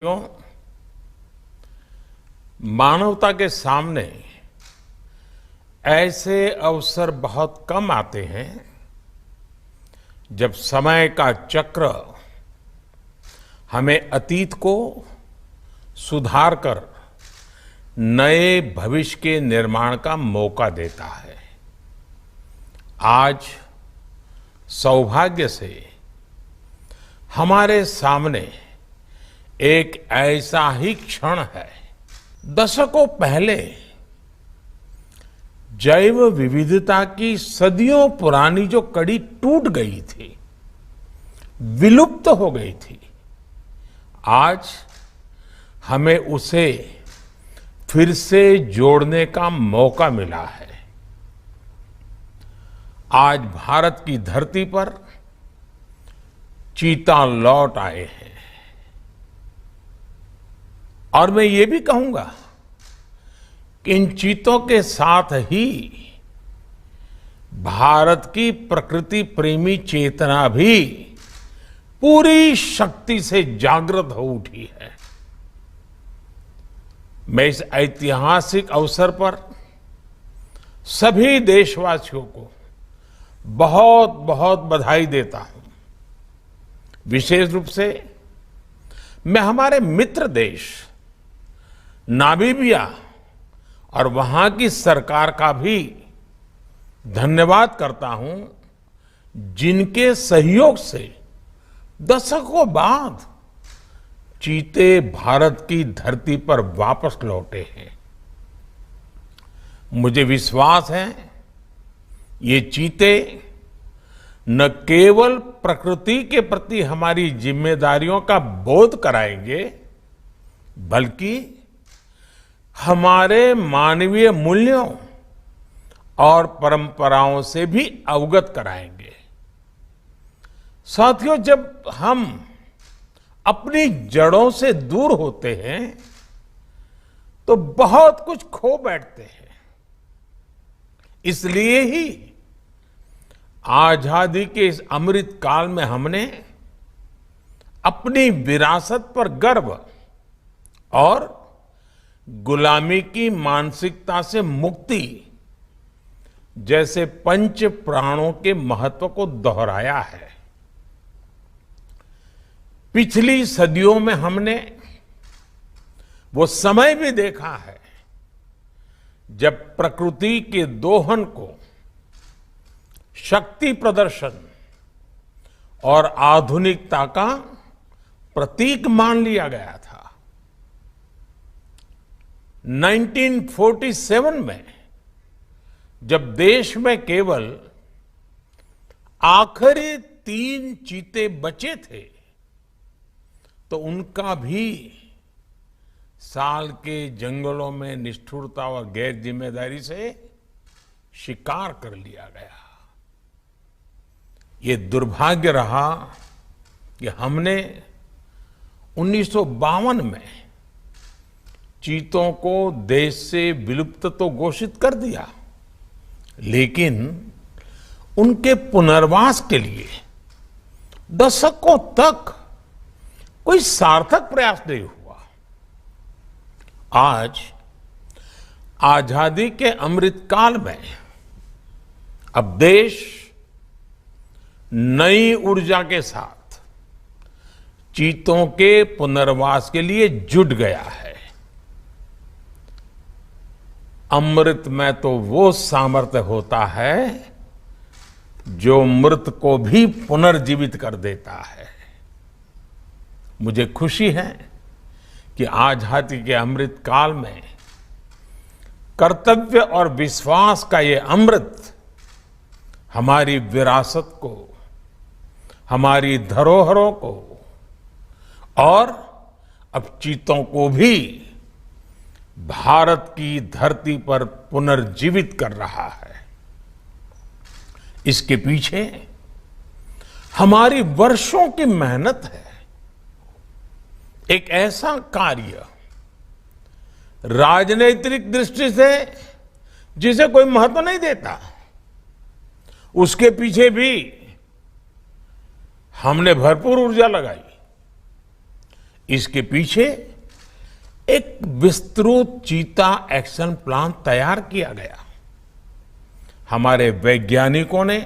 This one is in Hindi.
क्यों? मानवता के सामने ऐसे अवसर बहुत कम आते हैं जब समय का चक्र हमें अतीत को सुधार कर नए भविष्य के निर्माण का मौका देता है। आज सौभाग्य से हमारे सामने एक ऐसा ही क्षण है। दशकों पहले जैव विविधता की सदियों पुरानी जो कड़ी टूट गई थी, विलुप्त हो गई थी, आज हमें उसे फिर से जोड़ने का मौका मिला है। आज भारत की धरती पर चीता लौट आए हैं और मैं ये भी कहूंगा कि इन चीतों के साथ ही भारत की प्रकृति प्रेमी चेतना भी पूरी शक्ति से जागृत हो उठी है। मैं इस ऐतिहासिक अवसर पर सभी देशवासियों को बहुत बहुत बधाई देता हूं। विशेष रूप से मैं हमारे मित्र देश नामीबिया और वहां की सरकार का भी धन्यवाद करता हूं, जिनके सहयोग से दशकों बाद चीते भारत की धरती पर वापस लौटे हैं। मुझे विश्वास है ये चीते न केवल प्रकृति के प्रति हमारी जिम्मेदारियों का बोध कराएंगे, बल्कि हमारे मानवीय मूल्यों और परंपराओं से भी अवगत कराएंगे। साथियों, जब हम अपनी जड़ों से दूर होते हैं तो बहुत कुछ खो बैठते हैं। इसलिए ही आजादी के इस अमृत काल में हमने अपनी विरासत पर गर्व और गुलामी की मानसिकता से मुक्ति जैसे पंच प्राणों के महत्व को दोहराया है। पिछली सदियों में हमने वो समय भी देखा है जब प्रकृति के दोहन को शक्ति प्रदर्शन और आधुनिकता का प्रतीक मान लिया गया था। 1947 में जब देश में केवल आखिरी 3 चीते बचे थे तो उनका भी साल के जंगलों में निष्ठुरता और गैर जिम्मेदारी से शिकार कर लिया गया। ये दुर्भाग्य रहा कि हमने 1952 में चीतों को देश से विलुप्त तो घोषित कर दिया, लेकिन उनके पुनर्वास के लिए दशकों तक कोई सार्थक प्रयास नहीं हुआ। आज आजादी के अमृत काल में अब देश नई ऊर्जा के साथ चीतों के पुनर्वास के लिए जुट गया है। अमृत में तो वो सामर्थ्य होता है जो मृत को भी पुनर्जीवित कर देता है। मुझे खुशी है कि आजादी के अमृत काल में कर्तव्य और विश्वास का ये अमृत हमारी विरासत को, हमारी धरोहरों को और अब चीतों को भी भारत की धरती पर पुनर्जीवित कर रहा है। इसके पीछे हमारी वर्षों की मेहनत है। एक ऐसा कार्य राजनीतिक दृष्टि से जिसे कोई महत्व नहीं देता, उसके पीछे भी हमने भरपूर ऊर्जा लगाई। इसके पीछे एक विस्तृत चीता एक्शन प्लान तैयार किया गया। हमारे वैज्ञानिकों ने